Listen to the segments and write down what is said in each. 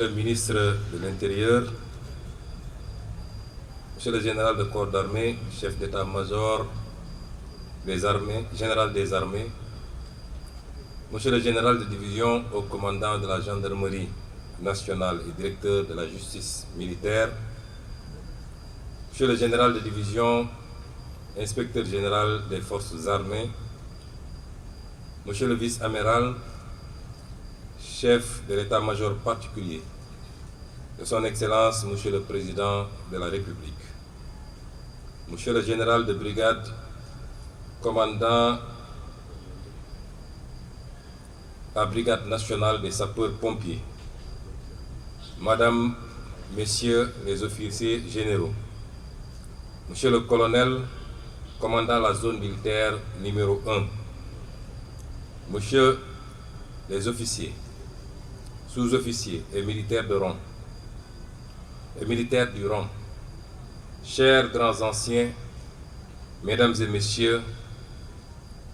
Le ministre de l'Intérieur, Monsieur le général de corps d'armée, chef d'état-major des armées, général des armées, Monsieur le général de division au commandant de la gendarmerie nationale et directeur de la justice militaire, Monsieur le général de division, inspecteur général des forces armées, Monsieur le vice-amiral, chef de l'état-major particulier, de son Excellence, Monsieur le Président de la République, Monsieur le général de brigade, commandant la brigade nationale des sapeurs-pompiers, Madame, Messieurs les officiers généraux, Monsieur le colonel, commandant la zone militaire numéro 1, Monsieur les officiers, sous-officiers et militaires de rang, et militaires du rang, chers grands anciens, mesdames et messieurs,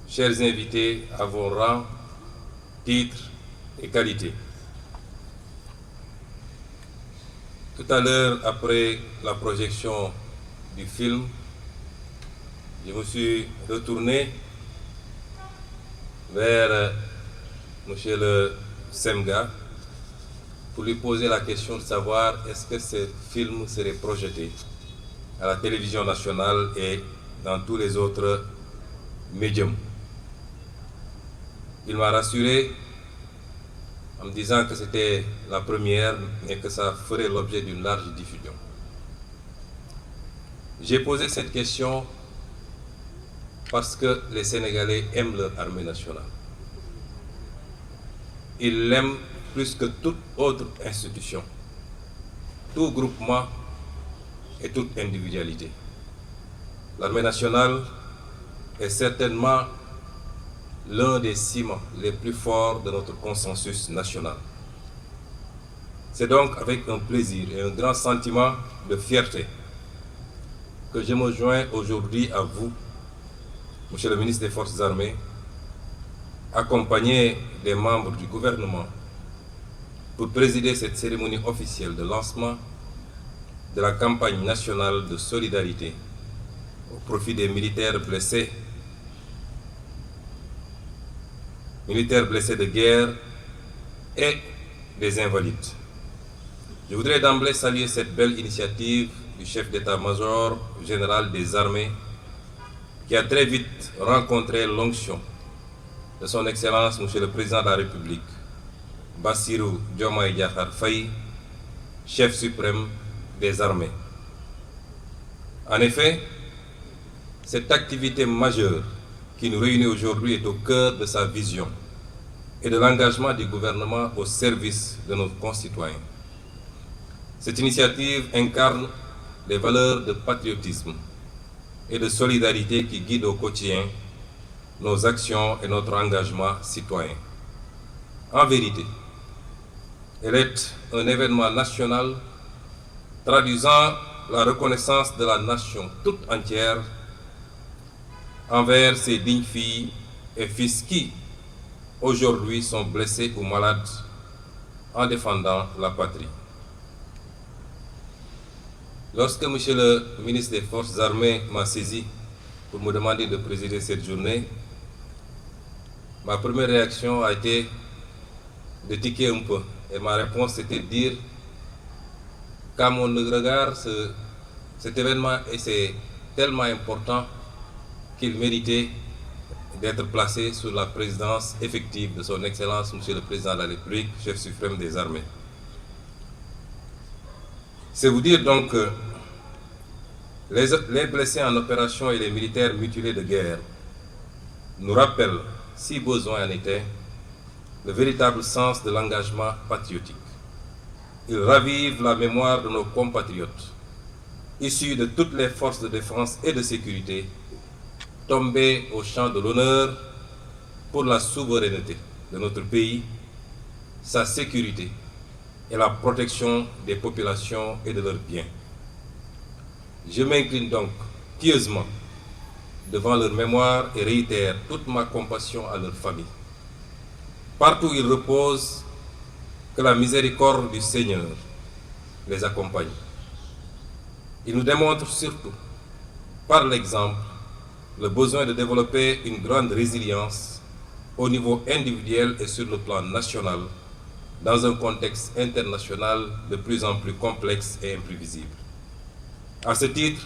chers invités à vos rangs, titres et qualités. Tout à l'heure, après la projection du film, je me suis retourné vers Monsieur le Semga pour lui poser la question de savoir est-ce que ce film serait projeté à la télévision nationale et dans tous les autres médiums. Il m'a rassuré en me disant que c'était la première et que ça ferait l'objet d'une large diffusion. J'ai posé cette question parce que les Sénégalais aiment leur armée nationale. Ils l'aiment plus que toute autre institution, tout groupement et toute individualité. L'armée nationale est certainement l'un des ciments les plus forts de notre consensus national. C'est donc avec un plaisir et un grand sentiment de fierté que je me joins aujourd'hui à vous, Monsieur le ministre des Forces armées, accompagné des membres du gouvernement, pour présider cette cérémonie officielle de lancement de la campagne nationale de solidarité au profit des militaires blessés de guerre et des invalides. Je voudrais d'emblée saluer cette belle initiative du chef d'état-major général des armées qui a très vite rencontré l'onction de son Excellence, Monsieur le Président de la République, Bassirou Diomaye Diakhar Faye, chef suprême des armées. En effet, cette activité majeure qui nous réunit aujourd'hui est au cœur de sa vision et de l'engagement du gouvernement au service de nos concitoyens. Cette initiative incarne les valeurs de patriotisme et de solidarité qui guident au quotidien nos actions et notre engagement citoyen. En vérité, elle est un événement national traduisant la reconnaissance de la nation toute entière envers ces dignes filles et fils qui, aujourd'hui, sont blessés ou malades en défendant la patrie. Lorsque M. le ministre des Forces armées m'a saisi pour me demander de présider cette journée, ma première réaction a été de tiquer un peu. Et ma réponse était de dire qu'à mon regard, cet événement c'est tellement important qu'il méritait d'être placé sous la présidence effective de son Excellence, Monsieur le Président de la République, chef suprême des armées. C'est vous dire donc que les blessés en opération et les militaires mutilés de guerre nous rappellent, si besoin en était, le véritable sens de l'engagement patriotique. Ils ravivent la mémoire de nos compatriotes, issus de toutes les forces de défense et de sécurité, tombés au champ de l'honneur pour la souveraineté de notre pays, sa sécurité et la protection des populations et de leurs biens. Je m'incline donc pieusement devant leur mémoire et réitère toute ma compassion à leur famille. Partout où ils reposent, que la miséricorde du Seigneur les accompagne. Ils nous démontrent surtout, par l'exemple, le besoin de développer une grande résilience au niveau individuel et sur le plan national, dans un contexte international de plus en plus complexe et imprévisible. À ce titre,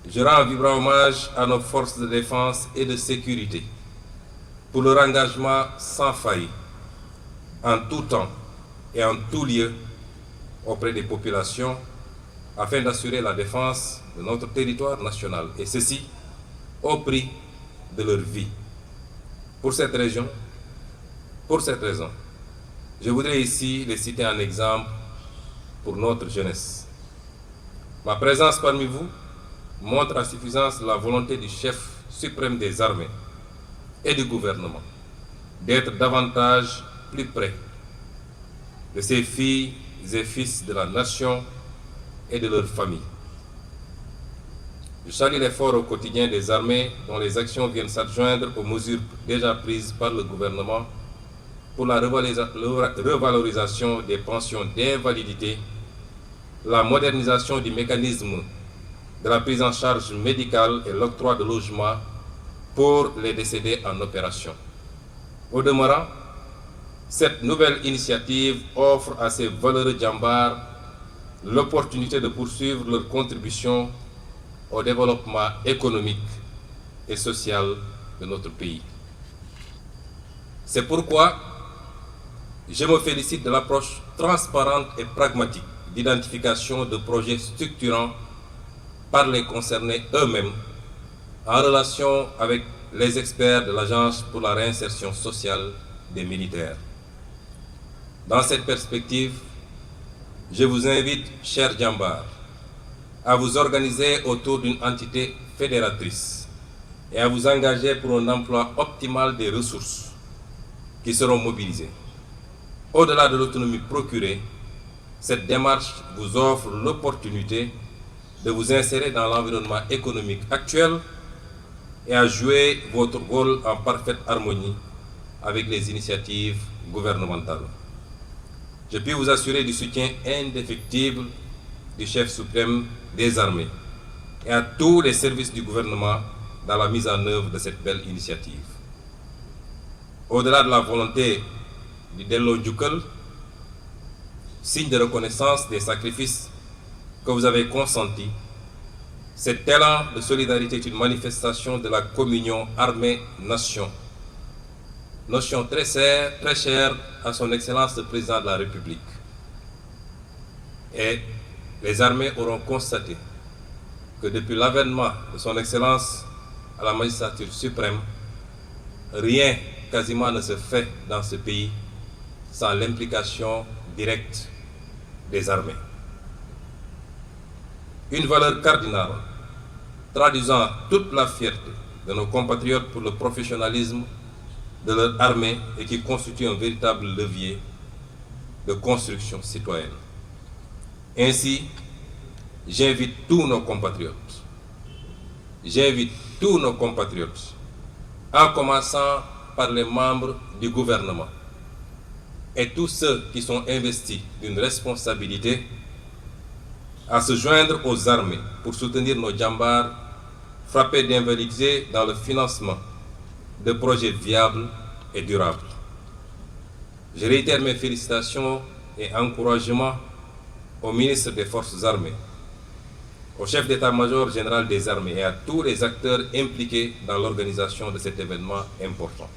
je rends un vibrant hommage à nos forces de défense et de sécurité pour leur engagement sans faille, en tout temps et en tout lieu, auprès des populations, afin d'assurer la défense de notre territoire national, et ceci au prix de leur vie. Pour cette raison, je voudrais ici les citer en exemple pour notre jeunesse. Ma présence parmi vous montre à suffisance la volonté du chef suprême des armées et du gouvernement d'être davantage plus près de ses filles et fils de la nation et de leurs familles. Je salue l'effort au quotidien des armées dont les actions viennent s'adjoindre aux mesures déjà prises par le gouvernement pour la revalorisation des pensions d'invalidité, la modernisation du mécanisme de la prise en charge médicale et l'octroi de logements pour les décédés en opération. Au demeurant, cette nouvelle initiative offre à ces valeureux djambars l'opportunité de poursuivre leur contribution au développement économique et social de notre pays. C'est pourquoi je me félicite de l'approche transparente et pragmatique d'identification de projets structurants par les concernés eux-mêmes en relation avec les experts de l'Agence pour la réinsertion sociale des militaires. Dans cette perspective, je vous invite, chers djambars, à vous organiser autour d'une entité fédératrice et à vous engager pour un emploi optimal des ressources qui seront mobilisées. Au-delà de l'autonomie procurée, cette démarche vous offre l'opportunité de vous insérer dans l'environnement économique actuel et à jouer votre rôle en parfaite harmonie avec les initiatives gouvernementales. Je puis vous assurer du soutien indéfectible du chef suprême des armées et à tous les services du gouvernement dans la mise en œuvre de cette belle initiative. Au-delà de la volonté du Dello Njukkal, signe de reconnaissance des sacrifices que vous avez consentis, cet élan de solidarité est une manifestation de la communion armée-nation, notion très chère à son Excellence le Président de la République. Et les armées auront constaté que depuis l'avènement de son Excellence à la magistrature suprême, rien quasiment ne se fait dans ce pays sans l'implication directe des armées. Une valeur cardinale traduisant toute la fierté de nos compatriotes pour le professionnalisme de leur armée et qui constitue un véritable levier de construction citoyenne. Ainsi, j'invite tous nos compatriotes, en commençant par les membres du gouvernement et tous ceux qui sont investis d'une responsabilité, à se joindre aux armées pour soutenir nos djambars frappés d'invalidité dans le financement de projets viables et durables. Je réitère mes félicitations et encouragements au ministre des Forces armées, au chef d'état-major général des armées et à tous les acteurs impliqués dans l'organisation de cet événement important.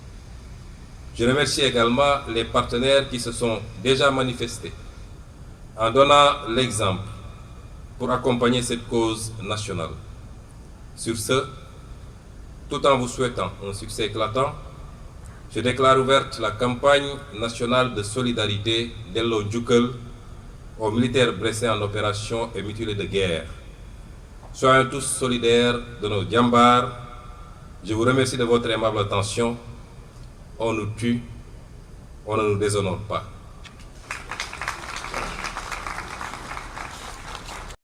Je remercie également les partenaires qui se sont déjà manifestés en donnant l'exemple pour accompagner cette cause nationale. Sur ce, tout en vous souhaitant un succès éclatant, je déclare ouverte la campagne nationale de solidarité Dello Njukkal aux militaires blessés en opération et mutilés de guerre. Soyons tous solidaires de nos djambars. Je vous remercie de votre aimable attention. On nous tue, on ne nous déshonore pas.